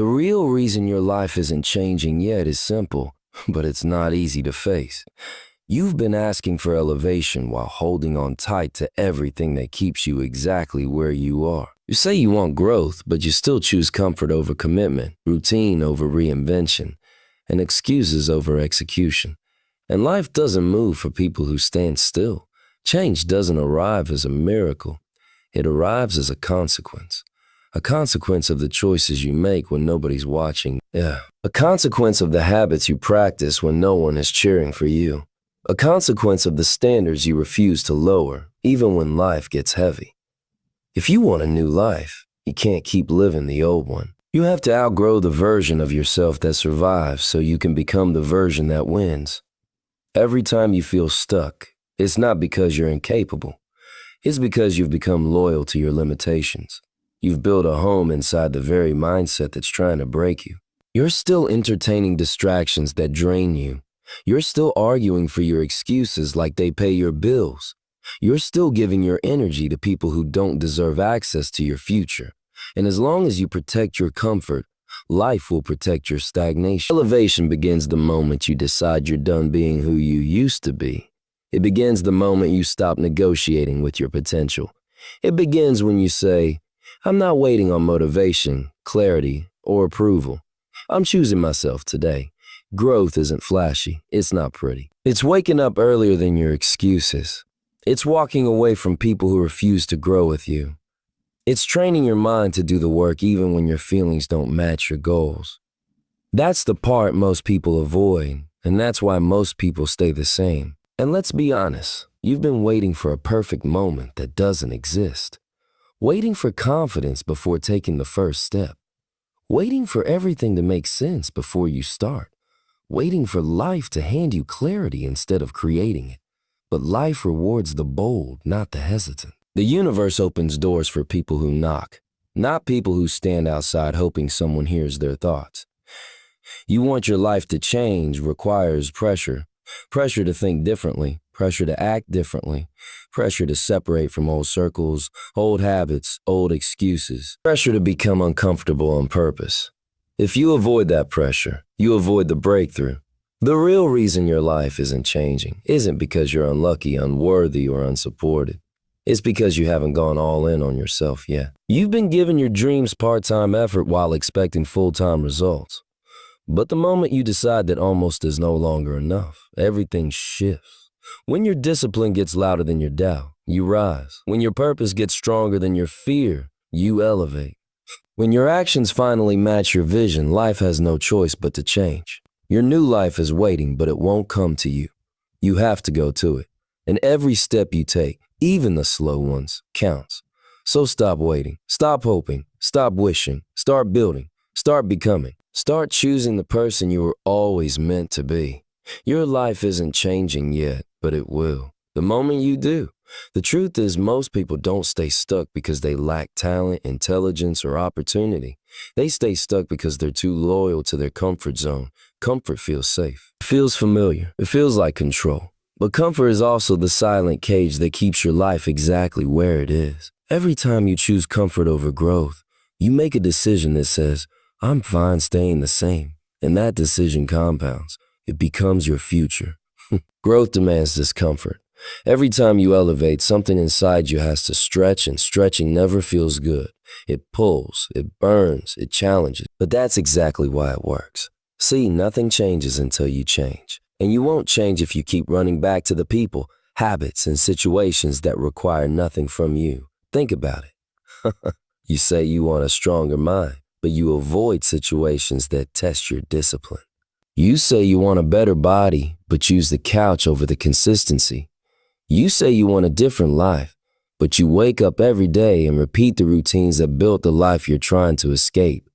The real reason your life isn't changing yet is simple, but it's not easy to face. You've been asking for elevation while holding on tight to everything that keeps you exactly where you are. You say you want growth, but you still choose comfort over commitment, routine over reinvention, and excuses over execution. And life doesn't move for people who stand still. Change doesn't arrive as a miracle. It arrives as a consequence. A consequence of the choices you make when nobody's watching. A consequence of the habits you practice when no one is cheering for you. A consequence of the standards you refuse to lower, even when life gets heavy. If you want a new life, you can't keep living the old one. You have to outgrow the version of yourself that survives so you can become the version that wins. Every time you feel stuck, it's not because you're incapable. It's because you've become loyal to your limitations. You've built a home inside the very mindset that's trying to break you. You're still entertaining distractions that drain you. You're still arguing for your excuses like they pay your bills. You're still giving your energy to people who don't deserve access to your future. And as long as you protect your comfort, life will protect your stagnation. Elevation begins the moment you decide you're done being who you used to be. It begins the moment you stop negotiating with your potential. It begins when you say, I'm not waiting on motivation, clarity, or approval. I'm choosing myself today. Growth isn't flashy. It's not pretty. It's waking up earlier than your excuses. It's walking away from people who refuse to grow with you. It's training your mind to do the work even when your feelings don't match your goals. That's the part most people avoid, and that's why most people stay the same. And let's be honest, you've been waiting for a perfect moment that doesn't exist. Waiting for confidence before taking the first step. Waiting for everything to make sense before you start. Waiting for life to hand you clarity instead of creating it. But life rewards the bold, not the hesitant. The universe opens doors for people who knock, not people who stand outside hoping someone hears their thoughts. You want your life to change requires pressure. Pressure to think differently, pressure to act differently, pressure to separate from old circles, old habits, old excuses, pressure to become uncomfortable on purpose. If you avoid that pressure, you avoid the breakthrough. The real reason your life isn't changing isn't because you're unlucky, unworthy, or unsupported. It's because you haven't gone all in on yourself yet. You've been giving your dreams part-time effort while expecting full-time results. But the moment you decide that almost is no longer enough, everything shifts. When your discipline gets louder than your doubt, you rise. When your purpose gets stronger than your fear, you elevate. When your actions finally match your vision, life has no choice but to change. Your new life is waiting, but it won't come to you. You have to go to it. And every step you take, even the slow ones, counts. So stop waiting, stop hoping, stop wishing, start building, start becoming. Start choosing the person you were always meant to be. Your life isn't changing yet, but it will. The moment you do. The truth is most people don't stay stuck because they lack talent, intelligence, or opportunity. They stay stuck because they're too loyal to their comfort zone. Comfort feels safe. It feels familiar. It feels like control. But comfort is also the silent cage that keeps your life exactly where it is. Every time you choose comfort over growth, you make a decision that says, I'm fine staying the same, and that decision compounds. It becomes your future. Growth demands discomfort. Every time you elevate, something inside you has to stretch, and stretching never feels good. It pulls, it burns, it challenges. But that's exactly why it works. See, nothing changes until you change. And you won't change if you keep running back to the people, habits, and situations that require nothing from you. Think about it. You say you want a stronger mind, but you avoid situations that test your discipline. You say you want a better body, but choose the couch over the consistency. You say you want a different life, but you wake up every day and repeat the routines that built the life you're trying to escape.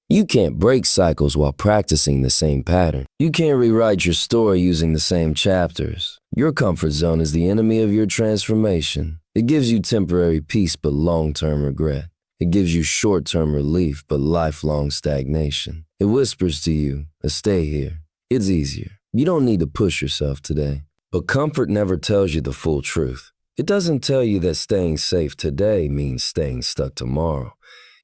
You can't break cycles while practicing the same pattern. You can't rewrite your story using the same chapters. Your comfort zone is the enemy of your transformation. It gives you temporary peace but long-term regret. It gives you short-term relief, but lifelong stagnation. It whispers to you, stay here. It's easier. You don't need to push yourself today. But comfort never tells you the full truth. It doesn't tell you that staying safe today means staying stuck tomorrow.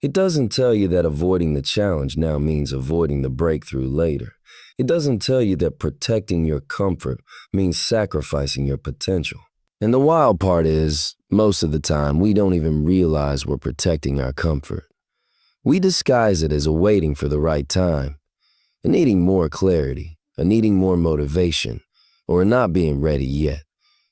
It doesn't tell you that avoiding the challenge now means avoiding the breakthrough later. It doesn't tell you that protecting your comfort means sacrificing your potential. And the wild part is, most of the time, we don't even realize we're protecting our comfort. We disguise it as a waiting for the right time, a needing more clarity, a needing more motivation, or a not being ready yet.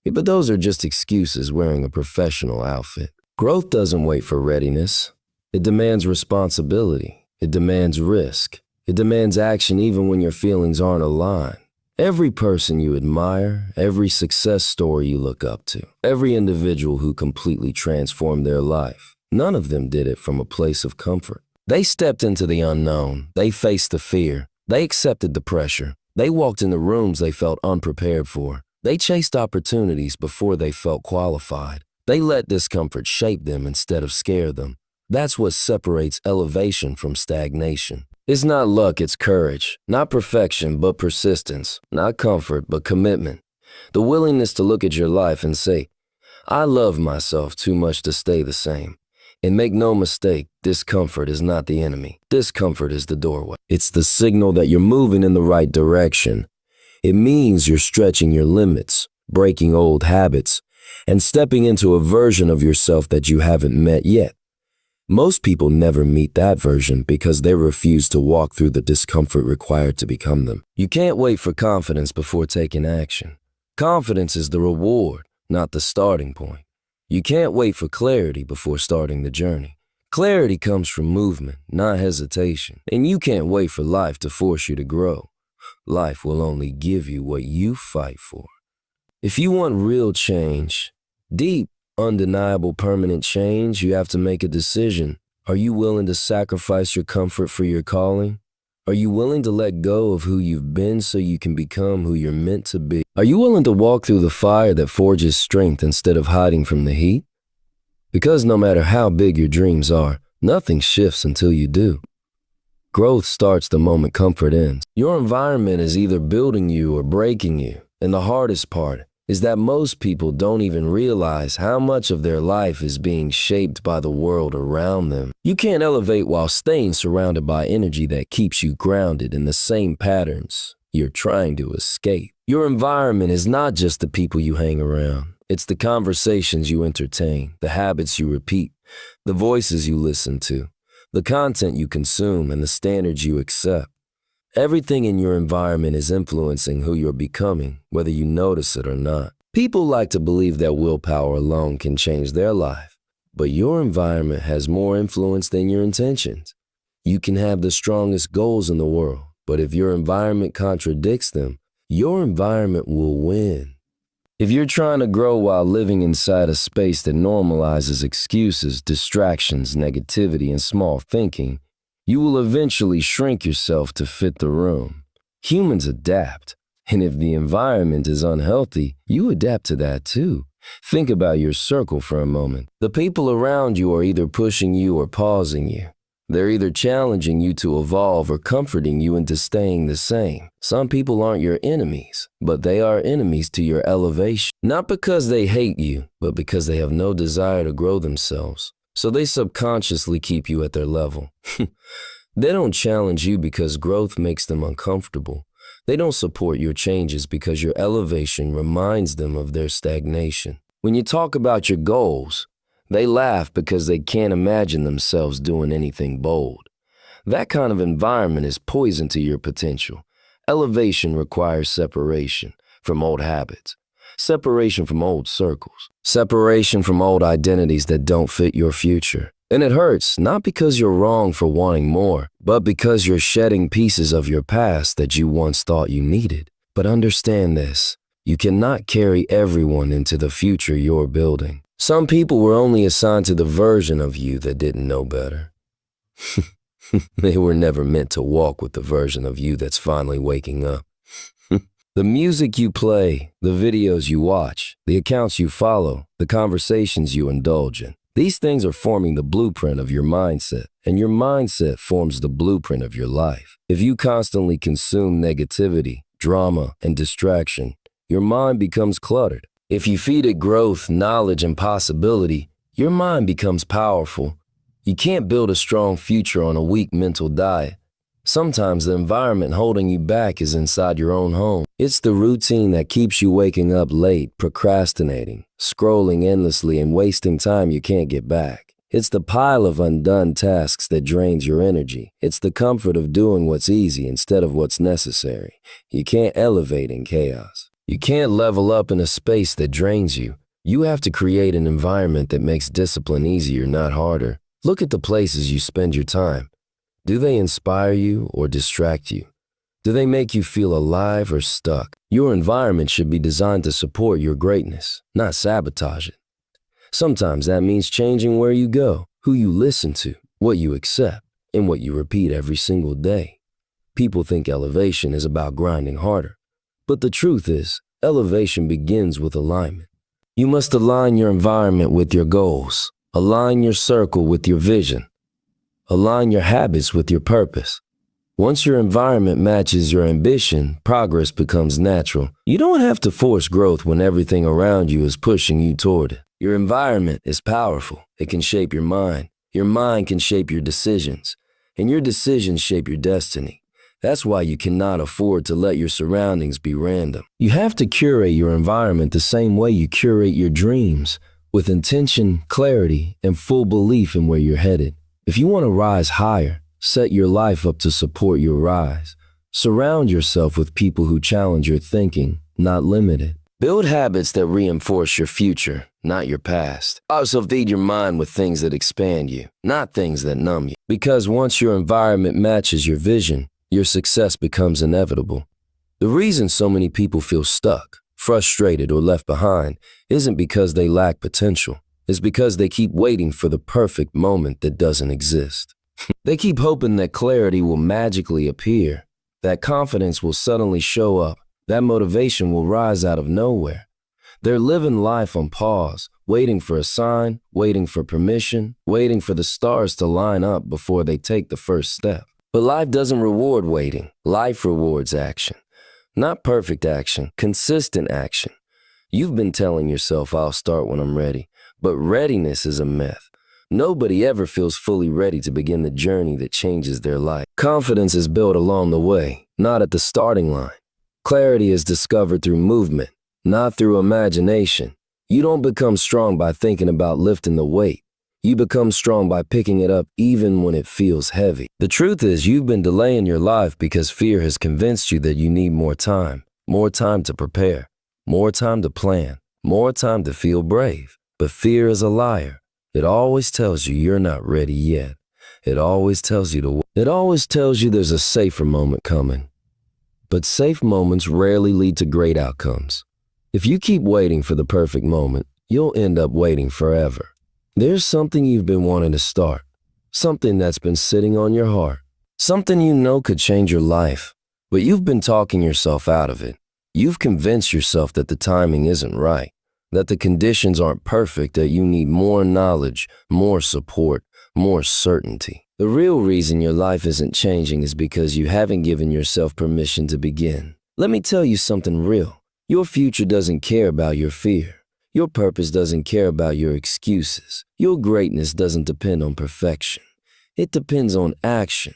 But those are just excuses wearing a professional outfit. Growth doesn't wait for readiness. It demands responsibility. It demands risk. It demands action even when your feelings aren't aligned. Every person you admire, every success story you look up to, every individual who completely transformed their life, none of them did it from a place of comfort. They stepped into the unknown. They faced the fear. They accepted the pressure. They walked into rooms they felt unprepared for. They chased opportunities before they felt qualified. They let discomfort shape them instead of scare them. That's what separates elevation from stagnation. It's not luck, it's courage. Not perfection, but persistence. Not comfort, but commitment. The willingness to look at your life and say, I love myself too much to stay the same. And make no mistake, discomfort is not the enemy. Discomfort is the doorway. It's the signal that you're moving in the right direction. It means you're stretching your limits, breaking old habits, and stepping into a version of yourself that you haven't met yet. Most people never meet that version because they refuse to walk through the discomfort required to become them. You can't wait for confidence before taking action. Confidence is the reward, not the starting point. You can't wait for clarity before starting the journey. Clarity comes from movement, not hesitation. And you can't wait for life to force you to grow. Life will only give you what you fight for. If you want real change, deep, undeniable permanent change, you have to make a decision. Are you willing to sacrifice your comfort for your calling? Are you willing to let go of who you've been so you can become who you're meant to be? Are you willing to walk through the fire that forges strength instead of hiding from the heat? Because no matter how big your dreams are, nothing shifts until you do. Growth starts the moment comfort ends. Your environment is either building you or breaking you, and the hardest part is that most people don't even realize how much of their life is being shaped by the world around them. You can't elevate while staying surrounded by energy that keeps you grounded in the same patterns you're trying to escape. Your environment is not just the people you hang around. It's the conversations you entertain, the habits you repeat, the voices you listen to, the content you consume, and the standards you accept. Everything in your environment is influencing who you're becoming, whether you notice it or not. People like to believe that willpower alone can change their life, but your environment has more influence than your intentions. You can have the strongest goals in the world, but if your environment contradicts them, your environment will win. If you're trying to grow while living inside a space that normalizes excuses, distractions, negativity, and small thinking, you will eventually shrink yourself to fit the room. Humans adapt, and if the environment is unhealthy, you adapt to that too. Think about your circle for a moment. The people around you are either pushing you or pausing you. They're either challenging you to evolve or comforting you into staying the same. Some people aren't your enemies, but they are enemies to your elevation. Not because they hate you, but because they have no desire to grow themselves. So they subconsciously keep you at their level. They don't challenge you because growth makes them uncomfortable. They don't support your changes because your elevation reminds them of their stagnation. When you talk about your goals, they laugh because they can't imagine themselves doing anything bold. That kind of environment is poison to your potential. Elevation requires separation from old habits. Separation from old circles. Separation from old identities that don't fit your future. And it hurts, not because you're wrong for wanting more, but because you're shedding pieces of your past that you once thought you needed. But understand this, you cannot carry everyone into the future you're building. Some people were only assigned to the version of you that didn't know better. They were never meant to walk with the version of you that's finally waking up. The music you play, the videos you watch, the accounts you follow, the conversations you indulge in, these things are forming the blueprint of your mindset, and your mindset forms the blueprint of your life. If you constantly consume negativity, drama, and distraction, your mind becomes cluttered. If you feed it growth, knowledge, and possibility, your mind becomes powerful. You can't build a strong future on a weak mental diet. Sometimes the environment holding you back is inside your own home. It's the routine that keeps you waking up late, procrastinating, scrolling endlessly, and wasting time you can't get back. It's the pile of undone tasks that drains your energy. It's the comfort of doing what's easy instead of what's necessary. You can't elevate in chaos. You can't level up in a space that drains you. You have to create an environment that makes discipline easier, not harder. Look at the places you spend your time. Do they inspire you or distract you? Do they make you feel alive or stuck? Your environment should be designed to support your greatness, not sabotage it. Sometimes that means changing where you go, who you listen to, what you accept, and what you repeat every single day. People think elevation is about grinding harder. But the truth is, elevation begins with alignment. You must align your environment with your goals. Align your circle with your vision. Align your habits with your purpose. Once your environment matches your ambition, progress becomes natural. You don't have to force growth when everything around you is pushing you toward it. Your environment is powerful. It can shape your mind. Your mind can shape your decisions. And your decisions shape your destiny. That's why you cannot afford to let your surroundings be random. You have to curate your environment the same way you curate your dreams, with intention, clarity, and full belief in where you're headed. If you want to rise higher, set your life up to support your rise. Surround yourself with people who challenge your thinking, not limit it. Build habits that reinforce your future, not your past. Also feed your mind with things that expand you, not things that numb you. Because once your environment matches your vision, your success becomes inevitable. The reason so many people feel stuck, frustrated, or left behind isn't because they lack potential. It's because they keep waiting for the perfect moment that doesn't exist. They keep hoping that clarity will magically appear, that confidence will suddenly show up, that motivation will rise out of nowhere. They're living life on pause, waiting for a sign, waiting for permission, waiting for the stars to line up before they take the first step. But life doesn't reward waiting. Life rewards action. Not perfect action, consistent action. You've been telling yourself, I'll start when I'm ready. But readiness is a myth. Nobody ever feels fully ready to begin the journey that changes their life. Confidence is built along the way, not at the starting line. Clarity is discovered through movement, not through imagination. You don't become strong by thinking about lifting the weight. You become strong by picking it up even when it feels heavy. The truth is, you've been delaying your life because fear has convinced you that you need more time to prepare, more time to plan, more time to feel brave. But fear is a liar. It always tells you you're not ready yet. It always tells you there's a safer moment coming. But safe moments rarely lead to great outcomes. If you keep waiting for the perfect moment, you'll end up waiting forever. There's something you've been wanting to start, something that's been sitting on your heart, something you know could change your life, but you've been talking yourself out of it. You've convinced yourself that the timing isn't right, that the conditions aren't perfect, that you need more knowledge, more support, more certainty. The real reason your life isn't changing is because you haven't given yourself permission to begin. Let me tell you something real. Your future doesn't care about your fear. Your purpose doesn't care about your excuses. Your greatness doesn't depend on perfection. It depends on action.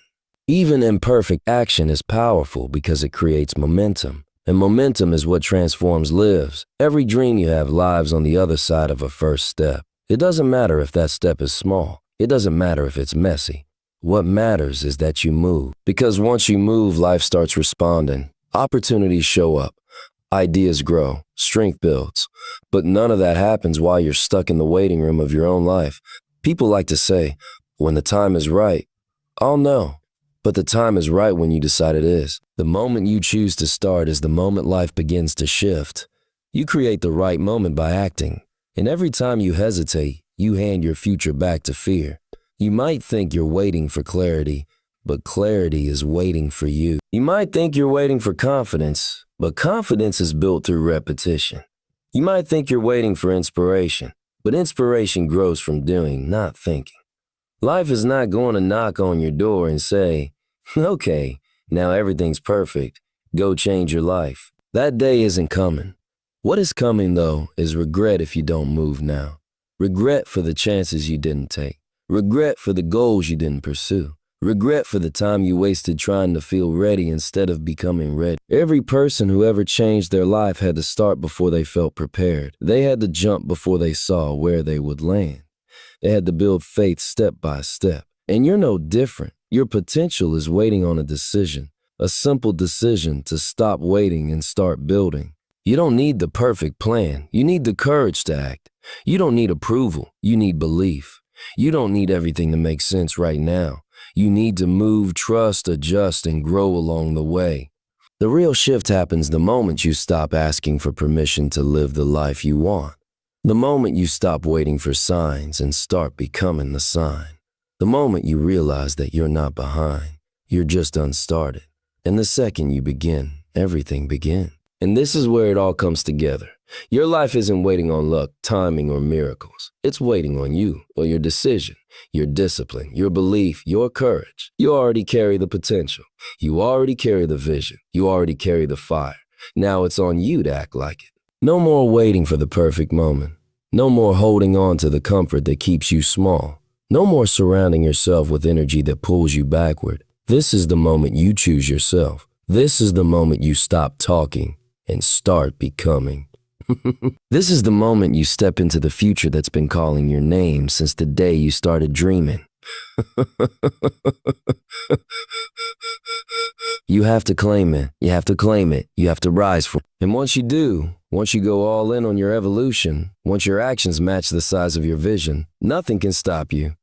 Even imperfect action is powerful because it creates momentum. And momentum is what transforms lives. Every dream you have lives on the other side of a first step. It doesn't matter if that step is small. It doesn't matter if it's messy. What matters is that you move. Because once you move, life starts responding. Opportunities show up. Ideas grow. Strength builds. But none of that happens while you're stuck in the waiting room of your own life. People like to say, when the time is right, I'll know. But the time is right when you decide it is. The moment you choose to start is the moment life begins to shift. You create the right moment by acting. And every time you hesitate, you hand your future back to fear. You might think you're waiting for clarity, but clarity is waiting for you. You might think you're waiting for confidence, but confidence is built through repetition. You might think you're waiting for inspiration, but inspiration grows from doing, not thinking. Life is not going to knock on your door and say, okay, now everything's perfect. Go change your life. That day isn't coming. What is coming, though, is regret if you don't move now. Regret for the chances you didn't take. Regret for the goals you didn't pursue. Regret for the time you wasted trying to feel ready instead of becoming ready. Every person who ever changed their life had to start before they felt prepared. They had to jump before they saw where they would land. They had to build faith step by step. And you're no different. Your potential is waiting on a decision, a simple decision to stop waiting and start building. You don't need the perfect plan. You need the courage to act. You don't need approval. You need belief. You don't need everything to make sense right now. You need to move, trust, adjust, and grow along the way. The real shift happens the moment you stop asking for permission to live the life you want. The moment you stop waiting for signs and start becoming the sign. The moment you realize that you're not behind, you're just unstarted. And the second you begin, everything begins. And this is where it all comes together. Your life isn't waiting on luck, timing, or miracles. It's waiting on you, or your decision, your discipline, your belief, your courage. You already carry the potential. You already carry the vision. You already carry the fire. Now it's on you to act like it. No more waiting for the perfect moment. No more holding on to the comfort that keeps you small. No more surrounding yourself with energy that pulls you backward. This is the moment you choose yourself. This is the moment you stop talking and start becoming. This is the moment you step into the future that's been calling your name since the day you started dreaming. You have to claim it. You have to claim it. You have to rise for it. And once you do, once you go all in on your evolution, once your actions match the size of your vision, nothing can stop you.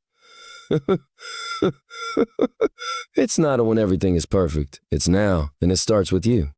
It's not when everything is perfect. It's now, and it starts with you.